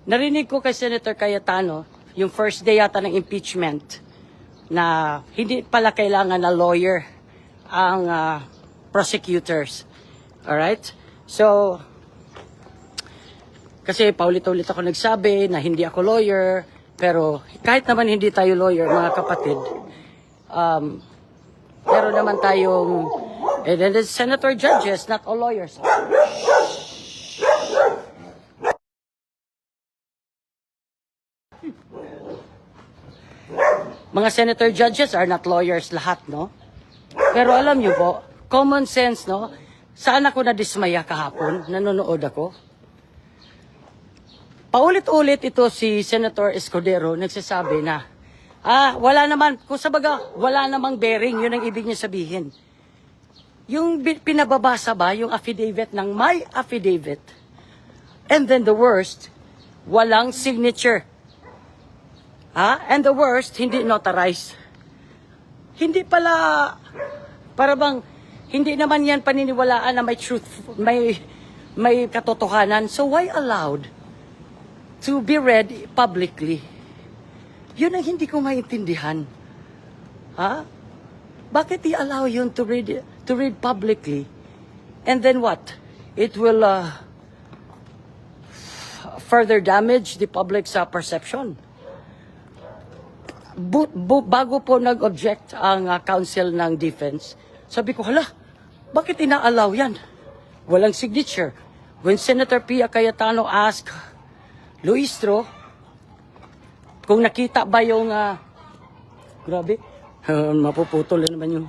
Narinig ko kay Senator Cayetano, yung first day yata ng impeachment, na hindi pala kailangan na lawyer ang prosecutors. Alright? So, kasi paulit-ulit ako nagsabi na hindi ako lawyer, pero kahit naman hindi tayo lawyer, mga kapatid, pero naman tayong, and then the senator judges, not all lawyers. Mga senator judges are not lawyers lahat, no? Pero alam niyo po, common sense, no? Saan ako nadismaya kahapon? Nanonood ako. Paulit-ulit ito si Senator Escudero nagsasabi na, wala naman, kung sabaga, wala namang bearing, yun ang ibig niya sabihin. Yung pinababasa ba, yung affidavit ng my affidavit, and then the worst, walang signature. And the worst, hindi notarized. Hindi pala, para bang, hindi naman yan paniniwalaan na may truth, may katotohanan. So why allowed to be read publicly? Yun ang hindi ko maintindihan. Bakit i-allow yun to read publicly? And then what? It will further damage the public's perception. Bago po nag-object ang counsel ng defense, sabi ko, bakit ina-allow yan? Walang signature. When Senator Pia Cayetano asked Luistro kung nakita ba yung, grabe, mapuputol na naman yung,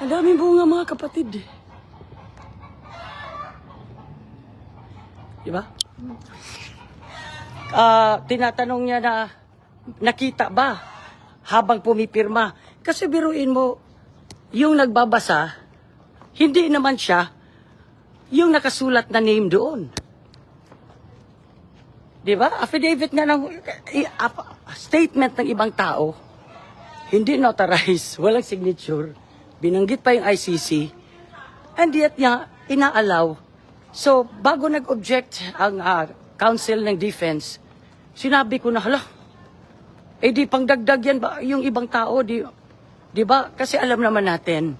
ang daming bunga mga kapatid. Diba? Tinatanong niya na, nakita ba habang pumipirma? Kasi biruin mo, yung nagbabasa, hindi naman siya yung nakasulat na name doon. Diba? Affidavit nga ng statement ng ibang tao, hindi notarized, walang signature, binanggit pa yung ICC, and yet niya ina-allow. So, bago nag-object ang counsel ng defense, sinabi ko na, di pangdagdag yan ba yung ibang tao, di ba? Kasi alam naman natin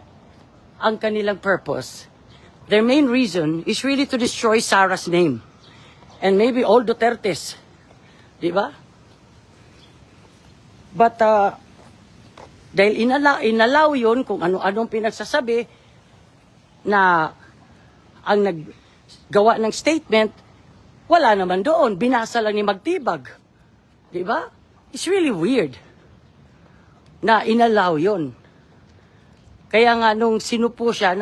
ang kanilang purpose. Their main reason is really to destroy Sarah's name. And maybe all Dutertes. Di ba? But, dahil inalaw yun kung ano-anong pinagsasabi na ang naggawa ng statement, wala naman doon. Binasa lang ni Magtibag. Di ba? It's really weird na inalaw yun. Kaya nga nung sinupo siya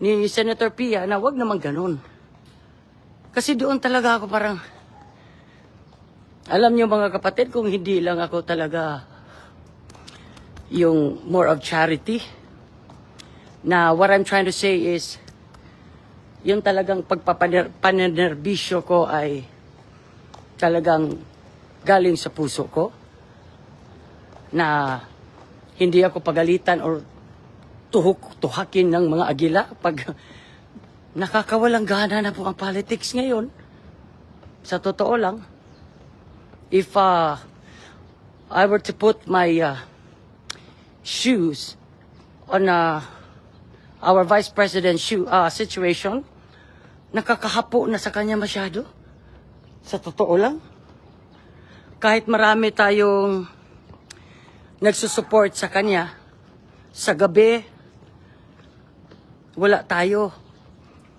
ni Senator Pia na wag naman ganun. Kasi doon talaga ako parang, alam niyo mga kapatid, kung hindi lang ako talaga yung more of charity, na what I'm trying to say is, yung talagang pagpapanerbisyo ko ay talagang galing sa puso ko, na hindi ako pagalitan or tuhakin ng mga agila pag nakakawalang gana na po ang politics ngayon. Sa totoo lang, if I were to put my shoes on our Vice President's situation, nakakahapo na sa kanya masyado. Sa totoo lang. Kahit marami tayong nagsusupport sa kanya, sa gabi, wala tayo.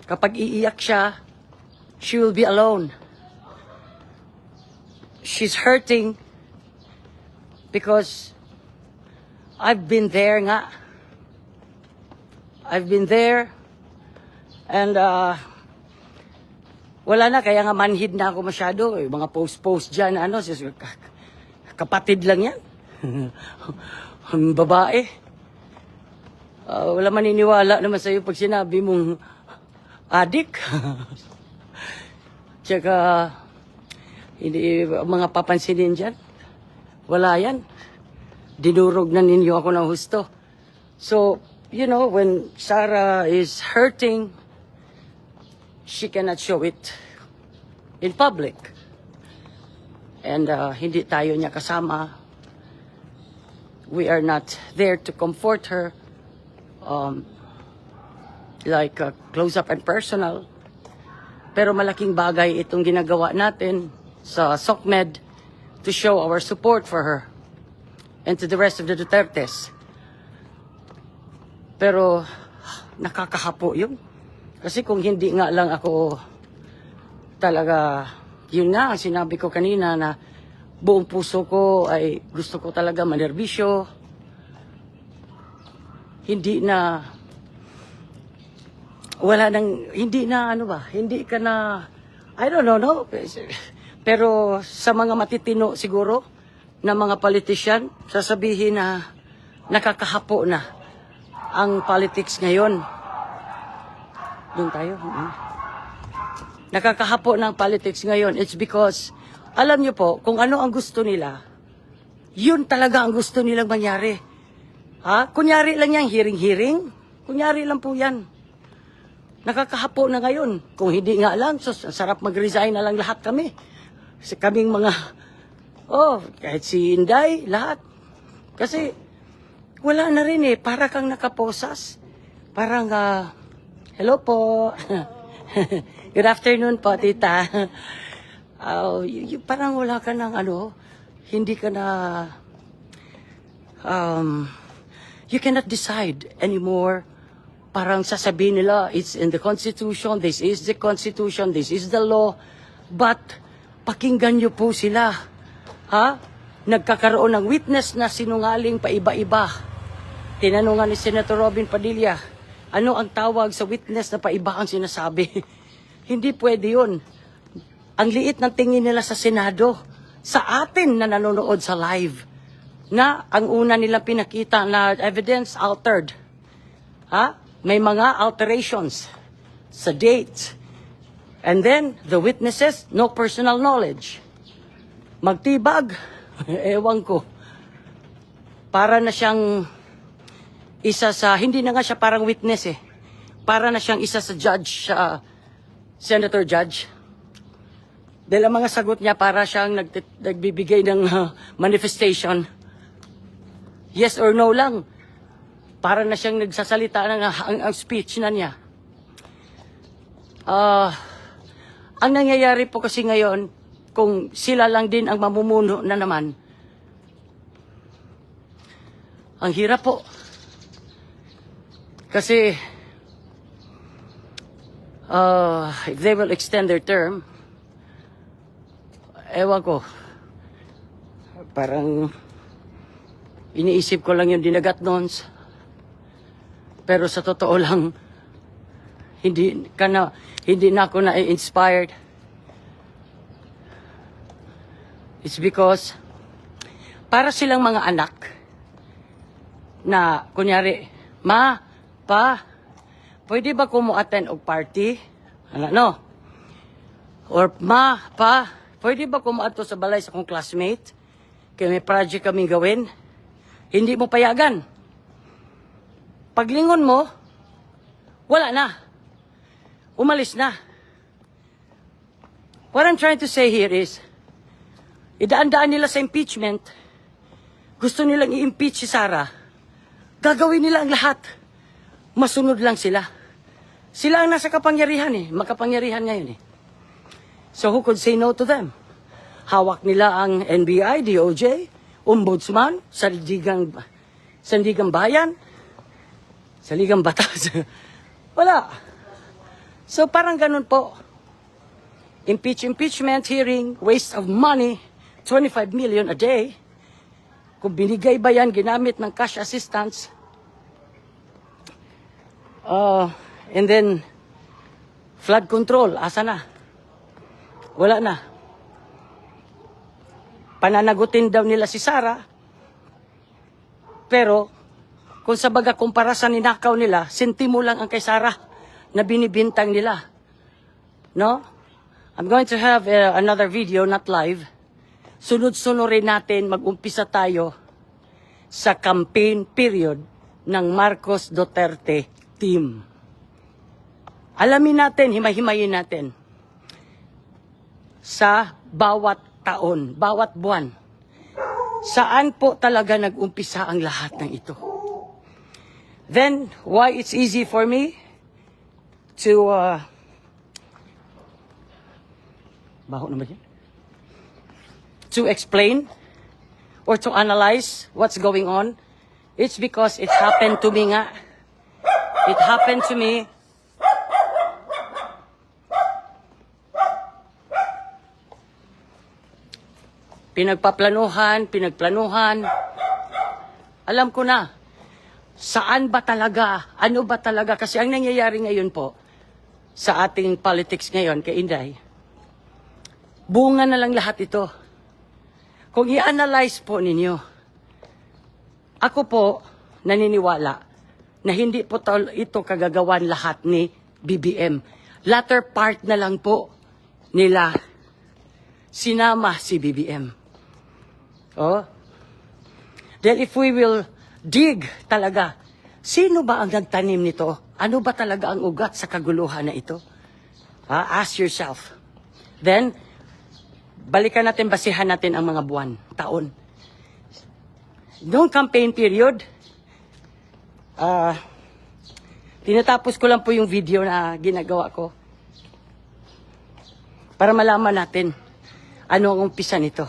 Kapag iiyak siya, she will be alone. She's hurting because I've been there nga. I've been there and wala na, kaya nga manhid na ako masyado. Mga post-post dyan, kapatid lang yan. Babae. Wala maniniwala naman sa'yo pag sinabi mong adik. Tsaka, hindi, mga papansinin dyan. Wala yan. Dinurog na ninyo ako ng husto. So, you know, when Sarah is hurting, she cannot show it in public. And hindi tayo niya kasama. We are not there to comfort her, like close up and personal. Pero malaking bagay itong ginagawa natin sa SOCMED to show our support for her and to the rest of the Dutertes. Pero nakakahapo yun. Kasi kung hindi nga lang ako talaga, yun nga, sinabi ko kanina na buong puso ko ay gusto ko talaga manerbisyo. Hindi na, wala nang, hindi na ano ba, hindi ka na, I don't know, no? Pero sa mga matitino siguro, na mga politician, sasabihin na nakakahapo na ang politics ngayon. Doon tayo. Nakakahapo ng politics ngayon. It's because, alam niyo po, kung ano ang gusto nila, yun talaga ang gusto nilang mangyari. Ha? Kunyari lang yan, hearing. Kunyari lang po yan. Nakakahapo na ngayon. Kung hindi nga lang, so, sarap mag-resign na lang lahat kami. Kasi kaming mga, kahit si Inday, lahat. Kasi, wala na rin eh. Para kang nakaposas. Parang, hello po. Good afternoon po, tita. Parang wala ka ng hindi ka na, you cannot decide anymore. Parang sasabihin nila, it's in the Constitution, this is the Constitution, this is the law. But, pakinggan niyo po sila. Ha? Nagkakaroon ng witness na sinungaling pa iba-iba. Tinanungan ni Senator Robin Padilla, ano ang tawag sa witness na paiba ang sinasabi? Hindi pwede yun. Ang liit ng tingin nila sa Senado, sa atin na nanonood sa live, na ang una nilang pinakita na evidence altered. Ha? May mga alterations sa dates. And then, the witnesses, no personal knowledge. Magtibag, ewan ko. Para na siyang isa sa, hindi na nga siya parang witness eh. Para na siyang isa sa judge, senator judge. Dahil ang mga sagot niya para siyang nagbibigay ng manifestation. Yes or no lang. Para na siyang nagsasalita ng ang speech na niya. Ang nangyayari po kasi ngayon, kung sila lang din ang mamumuno na naman, ang hirap po. Kasi, if they will extend their term, ewan ko, parang iniisip ko lang yung dinagat nons. Pero sa totoo lang, hindi na ako na-inspired. It's because, para silang mga anak, na, kunyari, ma, pa, pwede ba ko mo attend og party? No. Or, ma, pa, pwede ba ko mo ato sa balay sa akong classmate? Kaya may project kaming gawin. Hindi mo payagan. Paglingon mo, wala na. Umalis na. What I'm trying to say here is, idaan-daan nila sa impeachment, gusto nilang i-impeach si Sara, gagawin nila ang lahat. Masunod lang sila. Sila ang nasa kapangyarihan eh. Makapangyarihan ngayon eh. So who could say no to them? Hawak nila ang NBI, DOJ, Ombudsman, Sandigang Bayan, Saligang Batas. Wala. So parang ganun po. Impeachment hearing, waste of money, 25 million a day. Kung binigay ba yan, ginamit ng cash assistance. And then, flood control, asa na? Wala na. Pananagutin daw nila si Sara. Pero, kung sa baga kumpara sa ninakaw nila, sentimo lang ang kay Sara na binibintang nila. No? I'm going to have another video, not live. Sunod-sunurin natin, mag-umpisa tayo sa campaign period ng Marcos Duterte team. Alamin natin, himay-himayin natin sa bawat taon, bawat buwan, saan po talaga nag-umpisa ang lahat ng ito? Then, why it's easy for me to, baho naman yan? To explain or to analyze what's going on? It's because it happened to me nga. It happened to me. Pinagplanuhan. Alam ko na, saan ba talaga, ano ba talaga, kasi ang nangyayari ngayon po, sa ating politics ngayon, kay Inday, bunga na lang lahat ito. Kung i-analyze po ninyo, ako po, naniniwala, na hindi po ito kagagawan lahat ni BBM. Latter part na lang po nila sinama si BBM. Oh. Then if we will dig talaga, sino ba ang nagtanim nito? Ano ba talaga ang ugat sa kaguluhan na ito? Ask yourself. Then, balikan natin, basihan natin ang mga buwan, taon. Noong campaign period, tinatapos ko lang po yung video na ginagawa ko para malaman natin ano ang umpisa nito.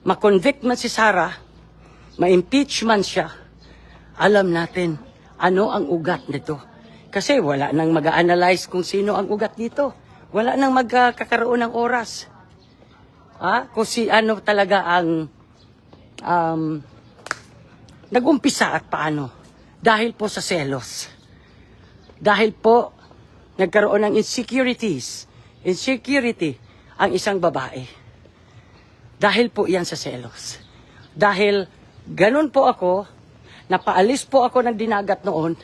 Ma-convict man si Sara, ma-impeach man siya, alam natin ano ang ugat nito. Kasi wala nang mag-analyze kung sino ang ugat dito. Wala nang magkakaroon ng oras. Kung si ano talaga ang nag-umpisa at paano. Dahil po sa selos. Dahil po nagkaroon ng insecurity ang isang babae. Dahil po yan sa selos. Dahil ganun po ako, napaalis po ako ng dinagat noon.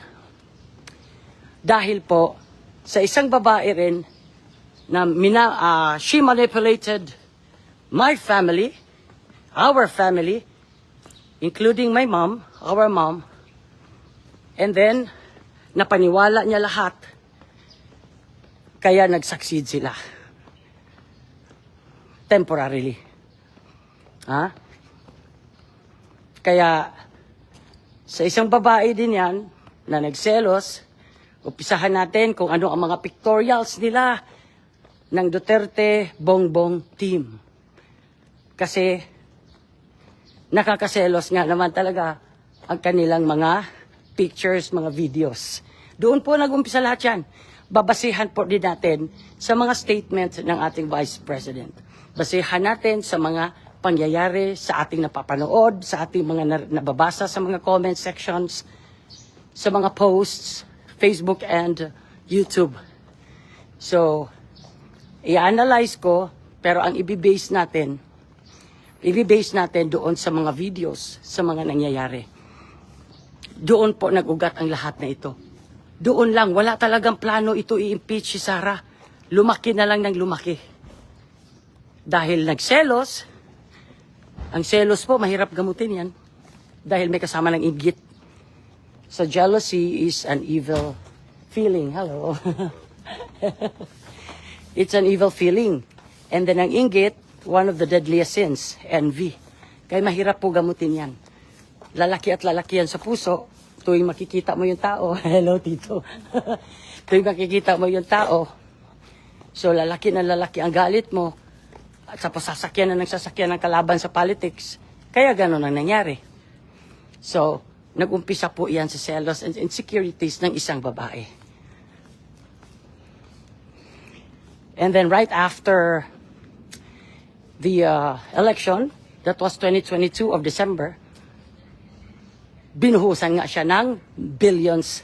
Dahil po sa isang babae rin na she manipulated my family, our family, including my mom, our mom, and then napaniwala niya lahat. Kaya nag-succeed sila. Temporarily. Kaya sa isang babae din yan na nagselos, umpisahan natin kung ano ang mga pictorials nila ng Duterte Bongbong team. Kasi nakakaselos nga naman talaga ang kanilang mga pictures, mga videos. Doon po nag-umpisa lahat yan. Babasihan po din natin sa mga statements ng ating Vice President. Basihan natin sa mga pangyayari sa ating napapanood, sa ating mga nababasa sa mga comment sections, sa mga posts, Facebook and YouTube. So, i-analyze ko, pero ang i-base natin doon sa mga videos, sa mga nangyayari. Doon po nag-ugat ang lahat na ito. Doon lang, wala talagang plano ito i-impeach si Sara. Lumaki na lang ng lumaki. Dahil nagselos, ang selos po, mahirap gamutin yan. Dahil may kasama ng inggit. So jealousy is an evil feeling. Hello. It's an evil feeling. And then ang inggit, one of the deadliest sins, envy. Kaya mahirap po gamutin yan. Lalaki at lalaki yan sa puso. Tuwing makikita mo yung tao. Hello, Tito. Tuwing makikita mo yung tao. So lalaki na lalaki ang galit mo. At tapos sasakyan ng kalaban sa politics. Kaya gano'n ang nangyari. So, nag-umpisa po yan sa selos and insecurities ng isang babae. And then right after the election, that was 2022 of December, binuhusan nga siya ng billions,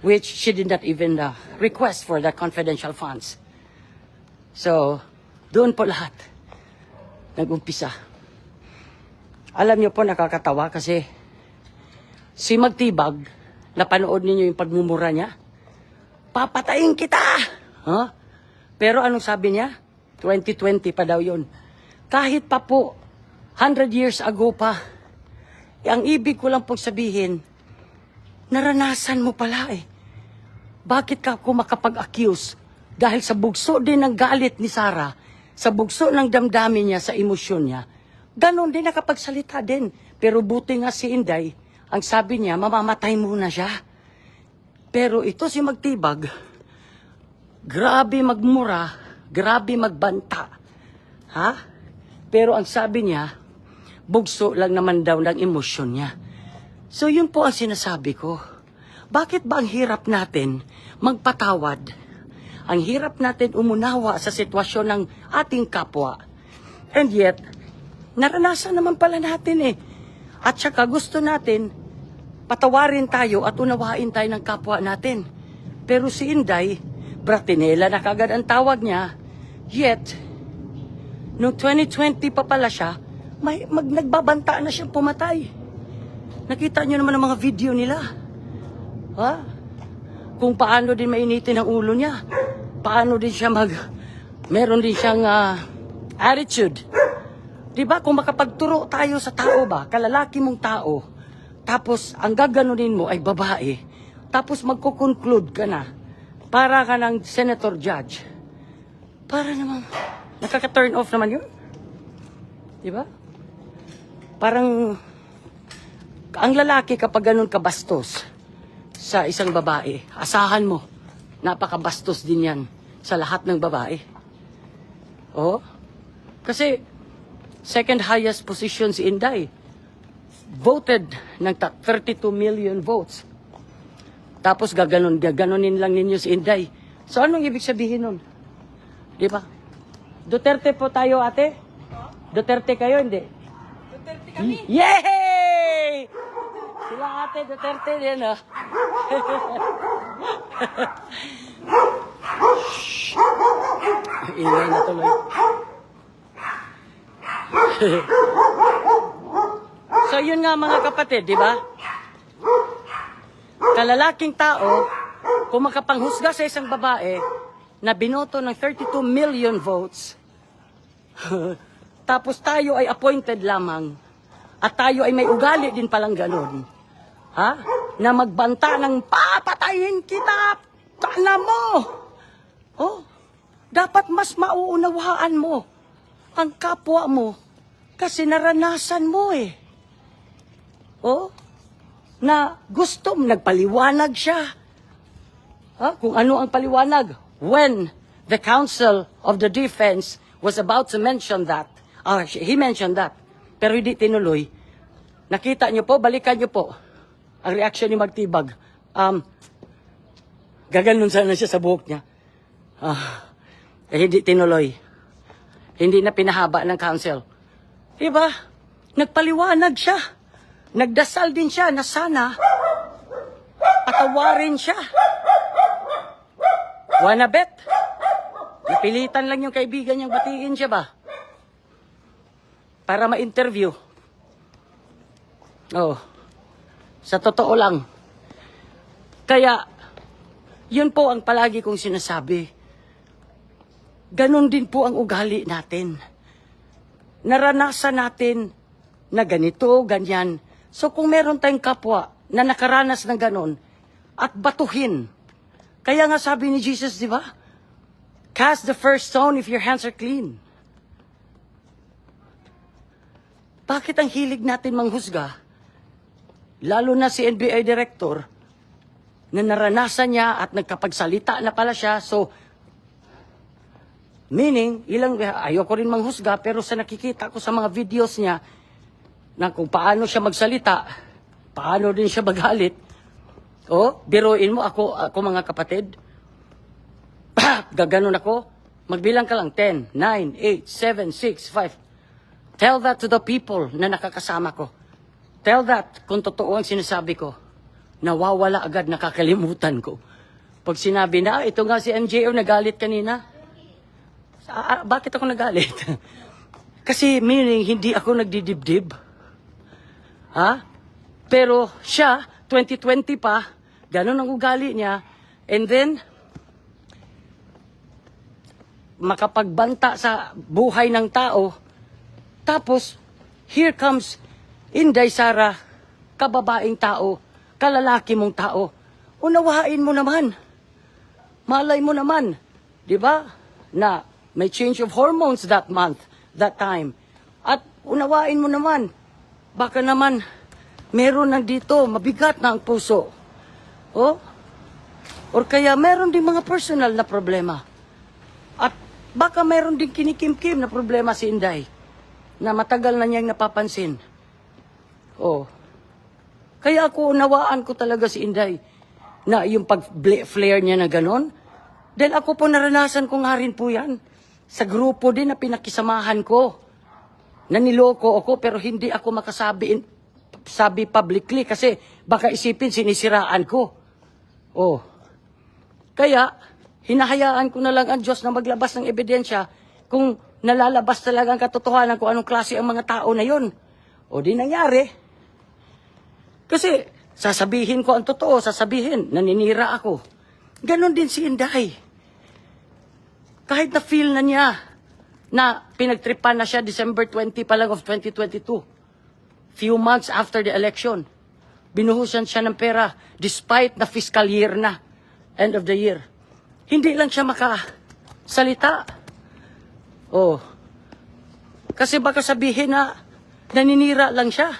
which she did not even request for the confidential funds. So, doon po lahat nag-umpisa. Alam niyo po, nakakatawa kasi si Magtibag, napanood ninyo yung pagmumura niya, papatayin kita! Pero anong sabi niya? 2020 pa daw yun. Kahit pa po, 100 years ago pa, ang ibig ko lang pong sabihin, naranasan mo pala eh. Bakit ka ako makapag-accuse? Dahil sa bugso din ng galit ni Sara sa bugso ng damdamin niya, sa emosyon niya, ganon din nakapagsalita din. Pero buti nga si Inday, ang sabi niya, mamamatay muna siya. Pero ito si Magtibag, grabe magmura, grabe magbanta. Ha? Pero ang sabi niya, bugso lang naman daw ng emosyon niya. So yun po ang sinasabi ko. Bakit ba ang hirap natin magpatawad? Ang hirap natin umunawa sa sitwasyon ng ating kapwa. And yet, naranasan naman pala natin eh. At saka gusto natin, patawarin tayo at unawain tayo ng kapwa natin. Pero si Inday, Bratinela na kagad ang tawag niya. Yet, noong 2020 pa pala siya, nagbabanta na siyang pumatay. Nakita niyo naman ang mga video nila. Ha? Kung paano din mainitin ang ulo niya. Paano din siya meron din siyang attitude. Diba? Kung makapagturo tayo sa tao ba, kalalaki mong tao, tapos ang gaganunin mo ay babae, tapos magko-conclude ka na, para ka ng senator judge. Para naman, nakaka-turn off naman yun. Diba? Parang, ang lalaki kapag ganun kabastos sa isang babae, asahan mo, napakabastos din yan sa lahat ng babae. Oh, kasi second highest position si Inday. Voted ng 32 million votes. Tapos gaganunin lang ninyo si Inday. So anong ibig sabihin nun? Di ba? Duterte po tayo, ate? Duterte kayo, hindi? Duterte kami. Yay! Sila ate Duterte din, ah. Ingay na tuloy. So yun nga mga kapatid, di ba? Kalalaking tao, kung makapanghusga sa isang babae na binoto ng 32 million votes, tapos tayo ay appointed lamang, at tayo ay may ugali din palang ganun, ha? Na magbanta ng papatayin kita, tana mo! Oh, dapat mas mauunawaan mo ang kapwa mo kasi naranasan mo eh. Oh, na gusto, nagpaliwanag siya. Ha? Kung ano ang paliwanag. When the Council of the Defense was about to mention that, he mentioned that, pero hindi tinuloy. Nakita niyo po, balikan niyo po ang reaction ni Magtibag. Gaganon sana siya sa buhok niya. Hindi tinuloy. Hindi na pinahaba ng council. Diba? Nagpaliwanag siya. Nagdasal din siya na sana patawarin siya. Wanna bet? Napilitan lang yung kaibigan niyang batiin siya ba? Para ma-interview. Oh. Sa totoo lang. Kaya, yun po ang palagi kong sinasabi. Ganon din po ang ugali natin. Naranasan natin na ganito, ganyan. So kung meron tayong kapwa na nakaranas ng ganon, at batuhin. Kaya nga sabi ni Jesus, di ba? Cast the first stone if your hands are clean. Bakit ang hilig natin manghusga? Lalo na si NBI Director, na naranasan niya at nagkapagsalita na pala siya. So, meaning, ayoko rin manghusga, pero sa nakikita ko sa mga videos niya, na kung paano siya magsalita, paano din siya magalit. O, biruin mo ako mga kapatid. Gaganon ako. Magbilang ka lang, 10, 9, 8, 7, 6, 5. Tell that to the people na nakakasama ko. Tell that kung totoo ang sinasabi ko. Nawawala agad, nakakalimutan ko. Pag sinabi na, ito nga si MJO nagalit kanina. Bakit ako nagalit? Kasi meaning, hindi ako nagdidibdib. Ha? Pero siya, 2020 pa, ganun ang ugali niya. And then, makapagbanta sa buhay ng tao. Tapos, here comes Inday Sara, kababaeng tao, kalalaki mong tao. Unawain mo naman. Malay mo naman, di ba? Na May change of hormones that month, that time. At unawain mo naman, baka naman meron nandito, mabigat na ang puso. Oh? Or kaya meron din mga personal na problema. At baka meron din kinikimkim na problema si Inday na matagal na niyang napapansin. Oh. Kaya ako unawaan ko talaga si Inday na yung pag-flare niya na ganon. Dahil ako po naranasan ko nga rin po yan. Sa grupo din na pinakisamahan ko. Naniloko ako pero hindi ako sabi publicly kasi baka isipin sinisiraan ko. Oh. Kaya, hinahayaan ko na lang ang Diyos na maglabas ng ebidensya kung nalalabas talaga ang katotohanan kung anong klase ang mga tao na yon. O di nangyari. Kasi, sasabihin ko ang totoo, sasabihin, naninira ako. Ganon din si Inday. Kahit na feel na niya na pinagtripan na siya December 20 pa lang of 2022. Few months after the election. Binuhusan siya ng pera despite na fiscal year na. End of the year. Hindi lang siya makasalita. Oh. Kasi baka sabihin na naninira lang siya.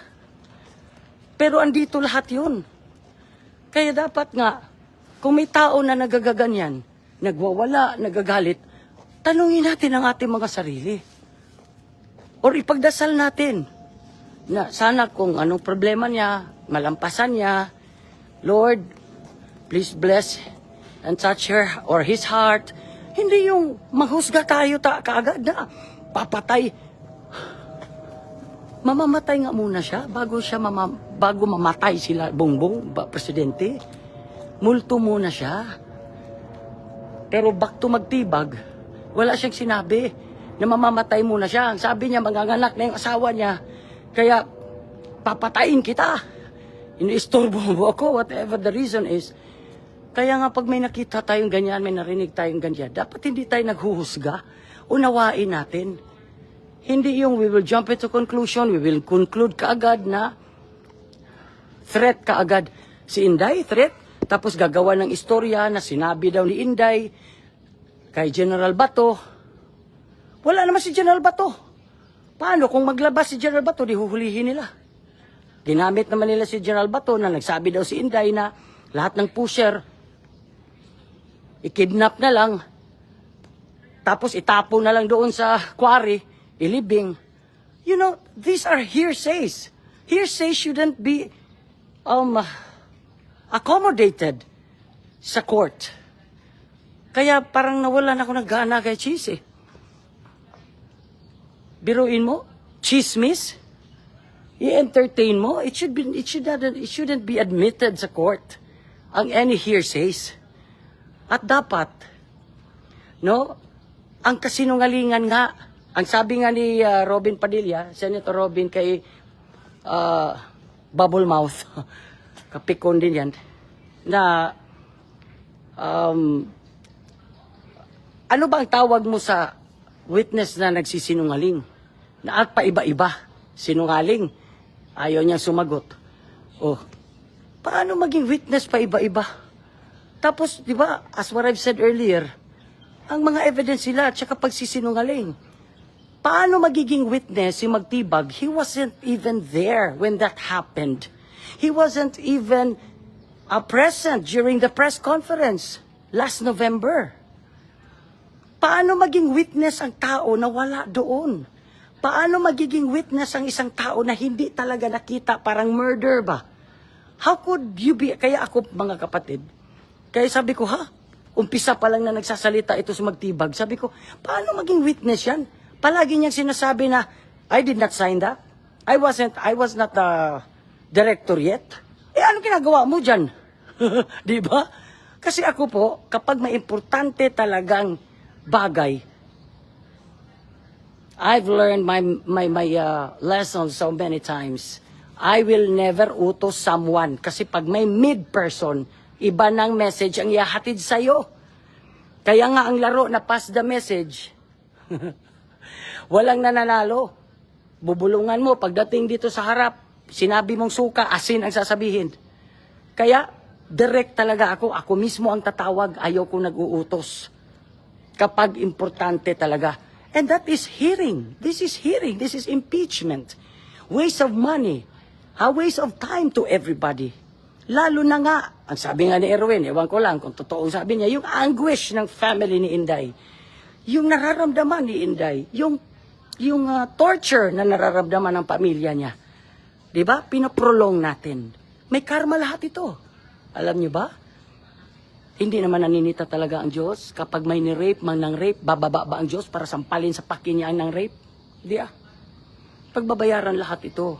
Pero andito lahat yun. Kaya dapat nga, kung may tao na nagagaganyan, nagwawala, nagagalit, tanungin natin ang ating mga sarili. Or ipagdasal natin na sana kung anong problema niya, malampasan niya, Lord, please bless and touch her or his heart. Hindi yung maghusga tayo kaagad na papatay. Mamamatay nga muna siya bago mamatay sila Bongbong, presidente. Multo muna siya. Pero back to magtibag, wala siyang sinabi na mamamatay muna siya. Ang sabi niya, manganganak na yung asawa niya. Kaya, papatayin kita. Iniistorbo mo ako, whatever the reason is. Kaya nga pag may nakita tayong ganyan, may narinig tayong ganyan, dapat hindi tayo naghuhusga. Unawain natin. Hindi yung we will jump into conclusion, we will conclude kaagad na threat kaagad. Si Inday, threat. Tapos gagawa ng istorya na sinabi daw ni Inday kay General Bato. Wala naman si General Bato. Paano kung maglabas si General Bato, di huhulihin nila. Ginamit naman nila si General Bato na nagsabi daw si Inday na lahat ng pusher, ikidnap na lang, tapos itapo na lang doon sa quarry, ilibing. You know, these are hearsays. Hearsay shouldn't be accommodated sa court. Kaya parang nawalan ako ng gana kay Cheese eh. Biruin mo, chismis, i-entertain mo, it shouldn't be admitted sa court ang any hearsays. At dapat, no, ang kasinungalingan nga, ang sabi nga ni Robin Padilla, Senator Robin kay Bubble Mouth, kapikon din yan, na ano ba ang tawag mo sa witness na nagsisinungaling? Na at paiba-iba, sinungaling. Ayaw niyang sumagot. Oh, paano maging witness paiba-iba? Tapos, di ba, as what I've said earlier, ang mga evidence sila at saka pagsisinungaling. Paano magiging witness si Magtibag? He wasn't even there when that happened. He wasn't even present during the press conference last November. Paano maging witness ang tao na wala doon? Paano magiging witness ang isang tao na hindi talaga nakita, parang murder ba? How could you be, kaya ako mga kapatid, kaya sabi ko, umpisa pa lang na nagsasalita ito sa Magtibag, sabi ko, paano maging witness yan? Palagi niyang sinasabi na, I did not sign that. I was not the director yet. Eh, ano ginagawa mo dyan? Di ba? Kasi ako po, kapag may importante talagang bagay, I've learned my lesson so many times. I will never utos someone. Kasi pag may mid-person, iba ng message ang ihahatid sa'yo. Kaya nga ang laro na pass the message, walang nananalo. Bubulungan mo, pagdating dito sa harap, sinabi mong suka, asin ang sasabihin. Kaya, direct talaga ako. Ako mismo ang tatawag, ayaw ko nag-uutos. kapag importante talaga. And that is hearing. This is hearing. This is impeachment. Waste of money. Waste of time to everybody. Lalo na nga, ang sabi nga ni Erwin, ewan ko lang kung totoong sabi niya, yung anguish ng family ni Inday. Yung nararamdaman ni Inday. Yung torture na nararamdaman ng pamilya niya. Diba? Pinaprolong natin. May karma lahat ito. Alam niyo ba? Hindi naman naninita talaga ang Diyos. Kapag may ni-rape, mang nang-rape, bababa ba ang Diyos para sampalin sa pakin niya ang nang-rape? Hindi Pagbabayaran lahat ito.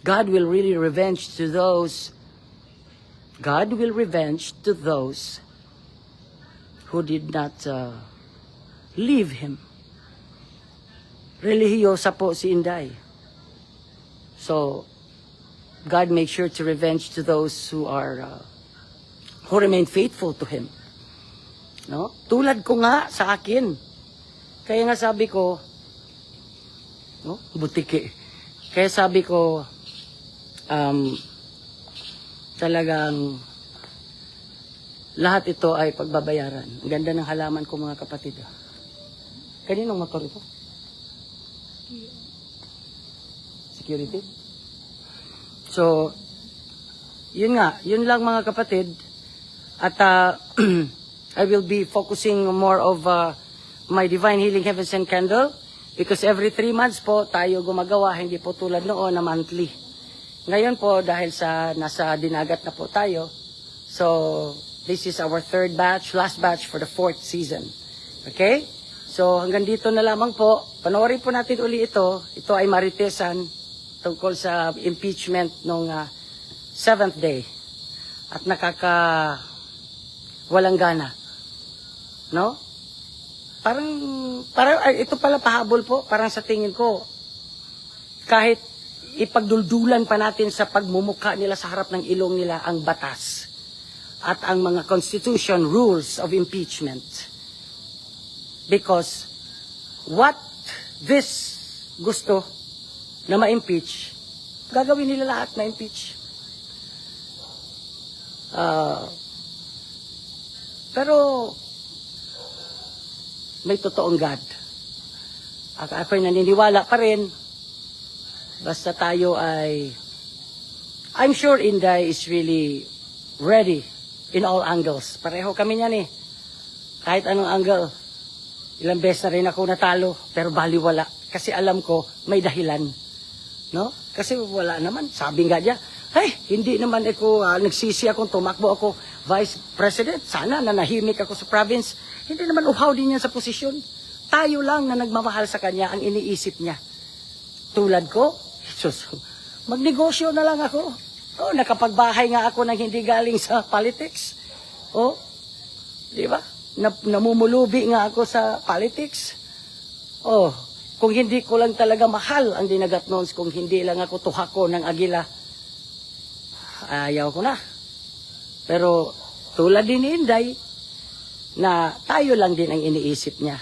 God will really revenge to those who did not leave Him. Relihiyosa po si Inday. So, God makes sure to revenge to those who remain faithful to Him. No? Tulad ko nga sa akin. Kaya nga sabi ko, no? Butiki. Kaya sabi ko, talagang lahat ito ay pagbabayaran. Ang ganda ng halaman ko mga kapatid. Kaninong motor ito? Security? So, yun lang mga kapatid. At I will be focusing more of my Divine Healing Heaven Sent Candle because every 3 months po tayo gumagawa, hindi po tulad noon na monthly. Ngayon po, dahil nasa dinagat na po tayo, so this is our 3rd batch, last batch for the 4th season. Okay? So hanggang dito na lamang po. Panoorin po natin uli ito. Ito ay maritesan tungkol sa impeachment nung 7th day. At walang gana. No? Parang ito pala pahabol po. Parang sa tingin ko, kahit ipagduldulan pa natin sa pagmumukha nila sa harap ng ilong nila ang batas at ang mga constitution rules of impeachment. Because what this gusto na ma-impeach, gagawin nila lahat na impeach. Pero may totoong God. At ako'y naniniwala pa rin. Basta tayo I'm sure Inday is really ready in all angles. Pareho kami niyan Kahit anong angle. Ilang beses na rin ako natalo, pero baliwala. Kasi alam ko, may dahilan. No? Kasi wala naman. Sabi nga niya, hindi naman ako, nagsisi akong tumakbo ako Vice President. Sana nanahimik ako sa province. Hindi naman uhaw din yan sa posisyon. Tayo lang na nagmamahal sa kanya ang iniisip niya. Tulad ko, magnegosyo na lang ako. Nakapagbahay nga ako nang hindi galing sa politics. Di ba? Namumulubi nga ako sa politics. Kung hindi ko lang talaga mahal ang dinagat noons, kung hindi lang ako tuhako ng agila, ayaw ko na. Pero tulad din ni Inday, na tayo lang din ang iniisip niya.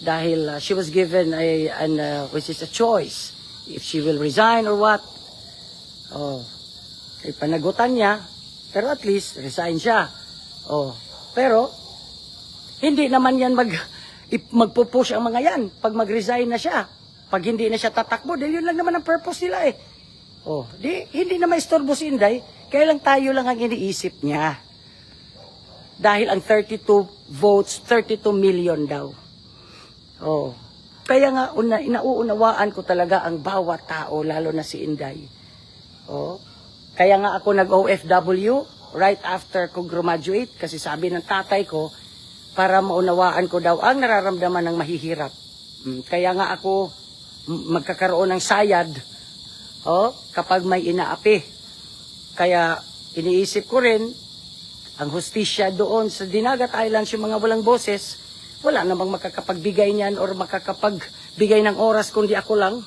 Dahil she was given which is a choice. If she will resign or what. Panagutan niya. Pero at least, resign siya. Pero, hindi naman yan magpupush ang mga yan. Pag mag-resign na siya. Pag hindi na siya tatakbo, dahil yun lang naman ang purpose nila hindi na maistorbo si Inday. Kaya lang tayo lang ang iniisip niya. Dahil ang 32 votes, 32 million daw. Kaya nga, inauunawaan ko talaga ang bawat tao, lalo na si Inday. Kaya nga ako nag-OFW right after ko graduate, kasi sabi ng tatay ko, para maunawaan ko daw ang nararamdaman ng mahihirap. Kaya nga ako magkakaroon ng sayad kapag may inaapi. Kaya iniisip ko rin, ang hustisya doon sa Dinagat Islands, yung mga walang boses, wala namang makakapagbigay niyan or makakapagbigay ng oras kundi ako lang.